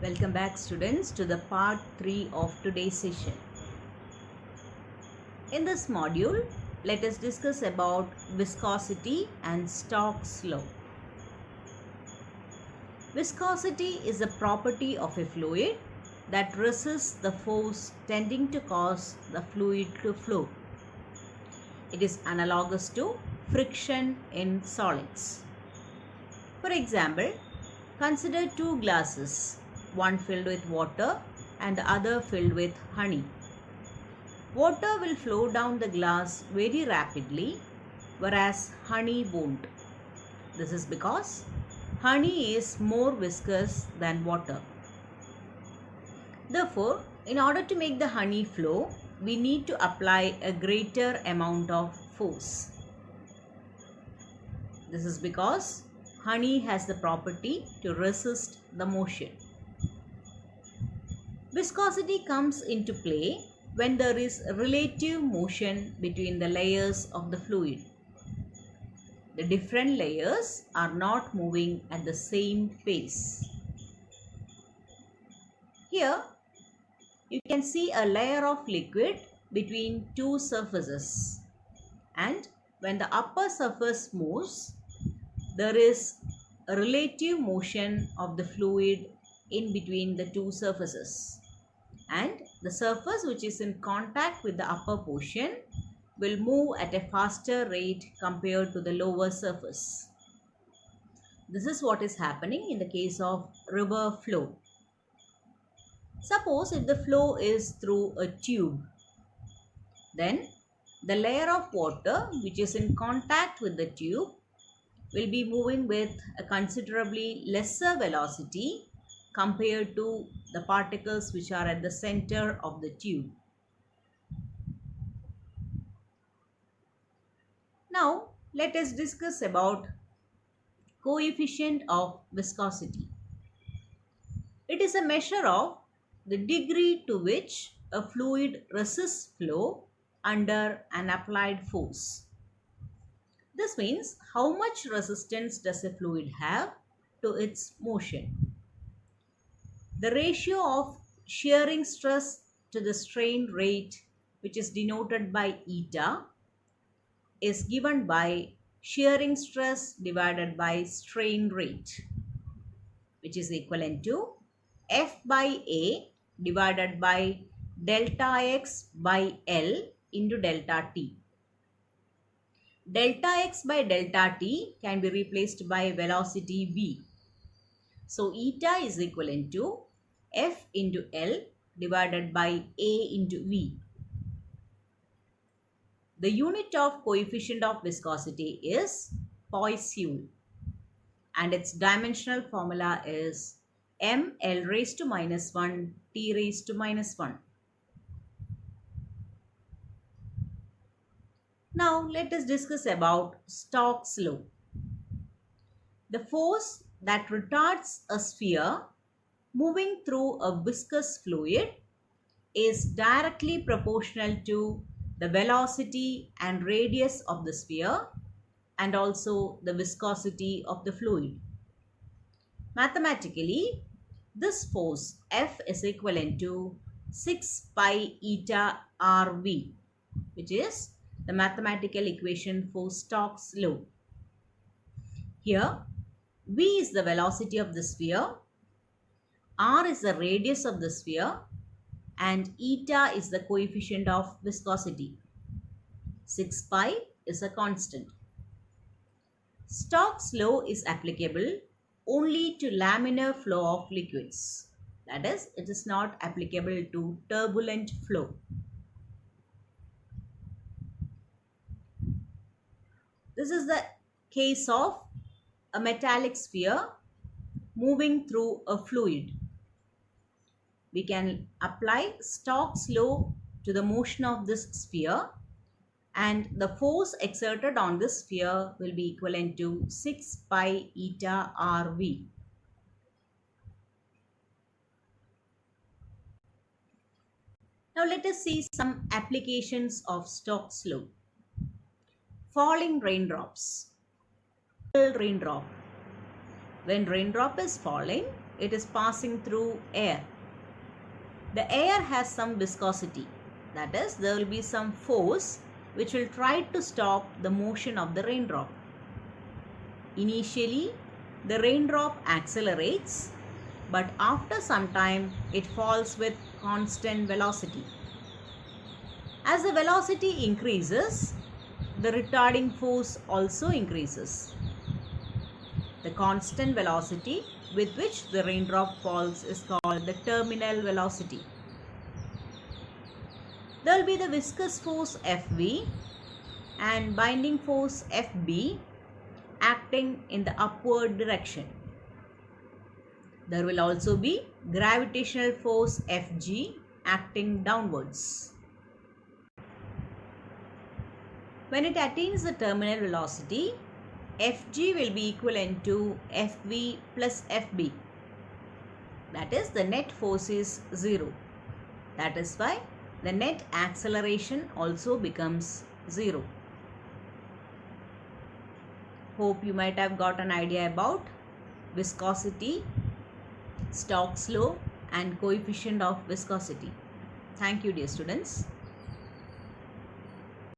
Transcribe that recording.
Welcome back students to the part 3 of today's session. In this module, let us discuss about viscosity and Stokes law. Viscosity is a property of a fluid that resists the force tending to cause the fluid to flow. It is analogous to friction in solids. For example, consider two glasses, one filled with water and the other filled with honey. Water will flow down the glass very rapidly, whereas honey won't. This is because honey is more viscous than water. Therefore, in order to make the honey flow, we need to apply a greater amount of force. This is because honey has the property to resist the motion. Viscosity comes into play when there is relative motion between the layers of the fluid. The different layers are not moving at the same pace. Here, you can see a layer of liquid between two surfaces, and when the upper surface moves, there is a relative motion of the fluid in between the two surfaces, and the surface which is in contact with the upper portion will move at a faster rate compared to the lower surface. This is what is happening in the case of river flow. Suppose if the flow is through a tube, then the layer of water which is in contact with the tube will be moving with a considerably lesser velocity compared to the particles which are at the center of the tube. Now, let us discuss about coefficient of viscosity. It is a measure of the degree to which a fluid resists flow under an applied force. This means how much resistance does a fluid have to its motion. The ratio of shearing stress to the strain rate, which is denoted by eta, is given by shearing stress divided by strain rate, which is equivalent to F by A divided by delta X by L into delta T. Delta X by delta T can be replaced by velocity V. So, eta is equivalent to F into L divided by A into V. The unit of coefficient of viscosity is Poisson, and its dimensional formula is mL raised to minus 1 T raised to minus 1. Now let us discuss about Stokes law. The force that retards a sphere moving through a viscous fluid is directly proportional to the velocity and radius of the sphere and also the viscosity of the fluid. Mathematically, this force F is equivalent to 6 pi eta RV, which is the mathematical equation for Stokes law. Here, V is the velocity of the sphere, R is the radius of the sphere, and eta is the coefficient of viscosity. 6 pi is a constant. Stokes law is applicable only to laminar flow of liquids. That is, it is not applicable to turbulent flow. This is the case of a metallic sphere moving through a fluid. We can apply Stokes law to the motion of this sphere, and the force exerted on this sphere will be equivalent to 6 pi eta RV. Now let us see some applications of Stokes law. Falling raindrops. Raindrop. When raindrop is falling, it is passing through air. The air has some viscosity. That is, there will be some force which will try to stop the motion of the raindrop. Initially, the raindrop accelerates, but after some time it falls with constant velocity. As the velocity increases, the retarding force also increases. The constant velocity with which the raindrop falls is called the terminal velocity. There will be the viscous force Fv and binding force Fb acting in the upward direction. There will also be gravitational force Fg acting downwards. When it attains the terminal velocity, Fg will be equivalent to Fv plus Fb. That is, the net force is 0. That is why the net acceleration also becomes 0. Hope you might have got an idea about viscosity, Stokes law and coefficient of viscosity. Thank you, dear students.